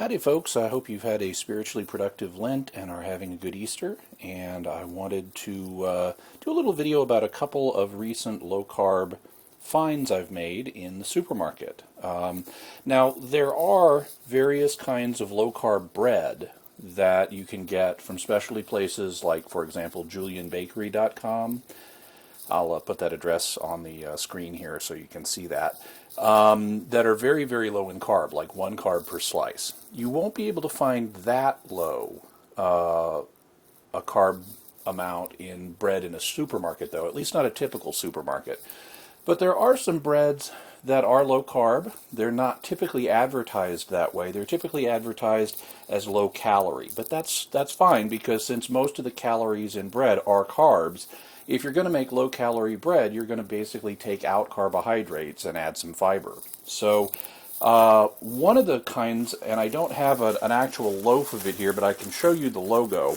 Howdy folks, I hope you've had a spiritually productive Lent and are having a good Easter, and I wanted to do a little video about a couple of recent low-carb finds I've made in the supermarket. Now, there are various kinds of low-carb bread that you can get from specialty places like, for example, julianbakery.com. I'll put that address on the screen here so you can see that. That are very, very low in carb, like 1 carb per slice. You won't be able to find that low a carb amount in bread in a supermarket, though, at least not a typical supermarket. But there are some breads that are low carb. They're not typically advertised that way. They're typically advertised as low calorie. But that's fine, because since most of the calories in bread are carbs, if you're going to make low-calorie bread, you're going to basically take out carbohydrates and add some fiber. So one of the kinds, and I don't have an actual loaf of it here, but I can show you the logo.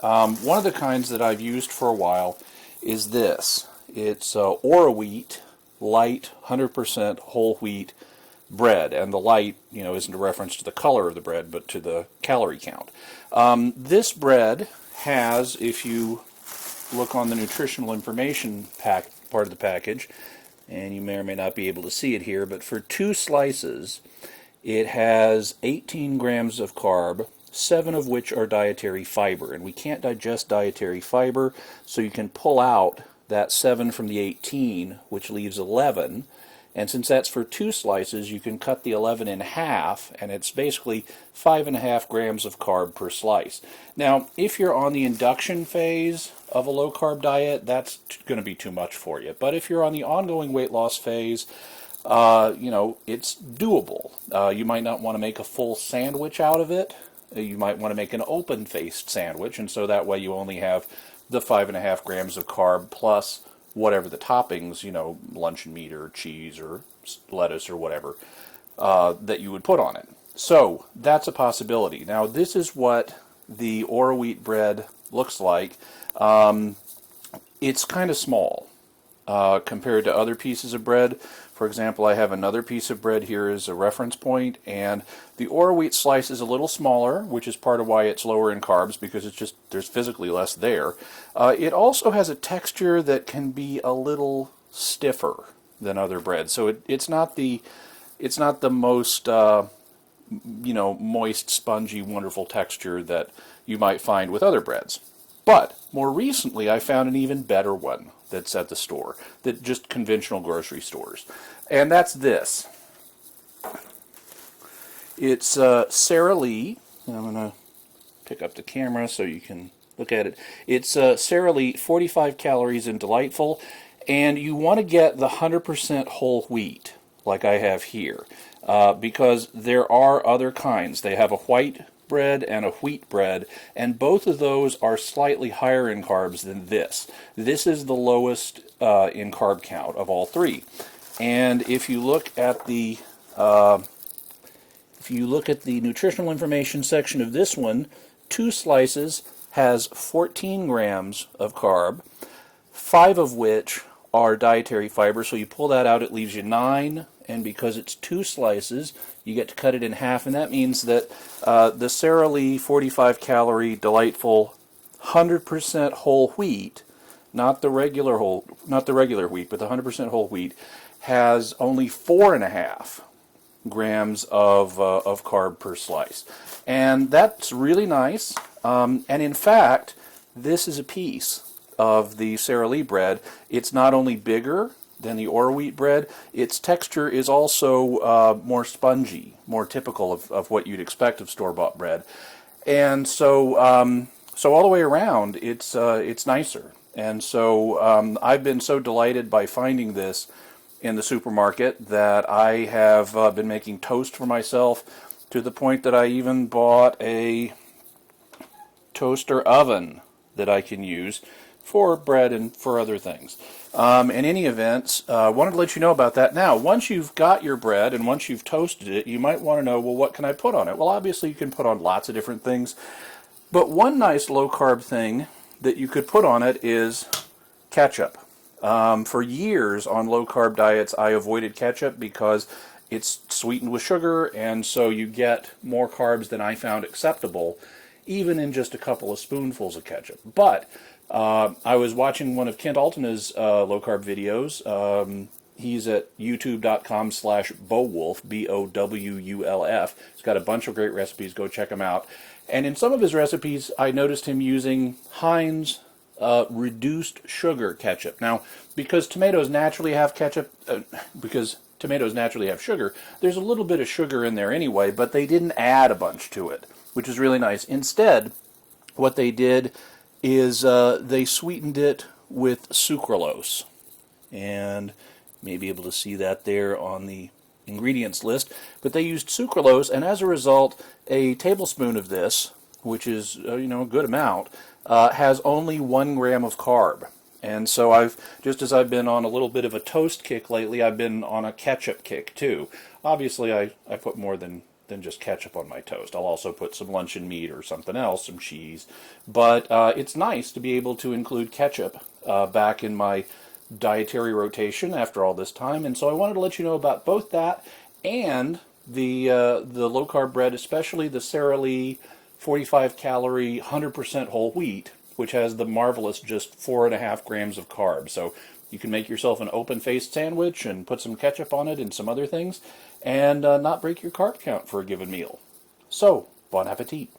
One of the kinds that I've used for a while is this. It's Ora Wheat Light 100% whole wheat bread, and the light, isn't a reference to the color of the bread, but to the calorie count. This bread has, if you look on the nutritional information part of the package, and you may or may not be able to see it here, but for 2 slices, it has 18 grams of carb, 7 of which are dietary fiber. And we can't digest dietary fiber, so you can pull out that 7 from the 18, which leaves 11. And since that's for 2 slices, you can cut the 11 in half, and it's basically 5.5 grams of carb per slice. Now, if you're on the induction phase of a low-carb diet, that's going to be too much for you. But if you're on the ongoing weight loss phase, it's doable. You might not want to make a full sandwich out of it. You might want to make an open-faced sandwich, and so that way you only have the 5.5 grams of carb plus whatever the toppings, luncheon meat or cheese or lettuce or whatever, that you would put on it. So that's a possibility. Now, this is what the Ora wheat bread looks like. It's kind of small compared to other pieces of bread. For example, I have another piece of bread here as a reference point, and the Ora wheat slice is a little smaller, which is part of why it's lower in carbs, because there's physically less there. It also has a texture that can be a little stiffer than other breads, so it's not the most moist, spongy, wonderful texture that you might find with other breads. But more recently, I found an even better one that's at the store, that just conventional grocery stores, and that's this. It's Sara Lee, and I'm going to pick up the camera so you can look at it. It's Sara Lee, 45 calories and delightful, and you want to get the 100% whole wheat, like I have here, because there are other kinds. They have a white bread and a wheat bread, and both of those are slightly higher in carbs than this. This is the lowest in carb count of all 3. And if you look at the nutritional information section of this one, 2 slices has 14 grams of carb, 5 of which are dietary fiber. So you pull that out, it leaves you 9. And because it's 2 slices, you get to cut it in half, and that means that the Sara Lee 45-calorie delightful 100% whole wheat, not the regular wheat, but the 100% whole wheat, has only 4.5 grams of carb per slice, and that's really nice. And in fact, this is a piece of the Sara Lee bread. It's not only bigger than the Ora wheat bread, its texture is also more spongy, more typical of what you'd expect of store-bought bread, and so all the way around, it's nicer. And so I've been so delighted by finding this in the supermarket that I have been making toast for myself, to the point that I even bought a toaster oven that I can use for bread and for other things. In any event, I wanted to let you know about that. Now, once you've got your bread and once you've toasted it, you might want to know, well, what can I put on it? Well, obviously you can put on lots of different things, but one nice low-carb thing that you could put on it is ketchup. For years on low-carb diets, I avoided ketchup because it's sweetened with sugar, and so you get more carbs than I found acceptable, even in just a couple of spoonfuls of ketchup. But I was watching one of Kent Altana's low-carb videos. He's at youtube.com/Bowulf, Bowulf. He's got a bunch of great recipes. Go check him out. And in some of his recipes, I noticed him using Heinz reduced sugar ketchup. Now, because tomatoes naturally have ketchup, because tomatoes naturally have sugar, there's a little bit of sugar in there anyway, but they didn't add a bunch to it, which is really nice. Instead, what they did is they sweetened it with sucralose. And you may be able to see that there on the ingredients list. But they used sucralose, and as a result, a tablespoon of this, which is a good amount, has only 1 gram of carb. And so just as I've been on a little bit of a toast kick lately, I've been on a ketchup kick too. Obviously, I put more than just ketchup on my toast. I'll also put some luncheon meat or something else, some cheese. But it's nice to be able to include ketchup back in my dietary rotation after all this time. And so I wanted to let you know about both that and the low-carb bread, especially the Sara Lee 45-calorie, 100% whole wheat, which has the marvelous just 4.5 grams of carbs. So you can make yourself an open-faced sandwich and put some ketchup on it and some other things, and not break your carb count for a given meal. So, bon appetit.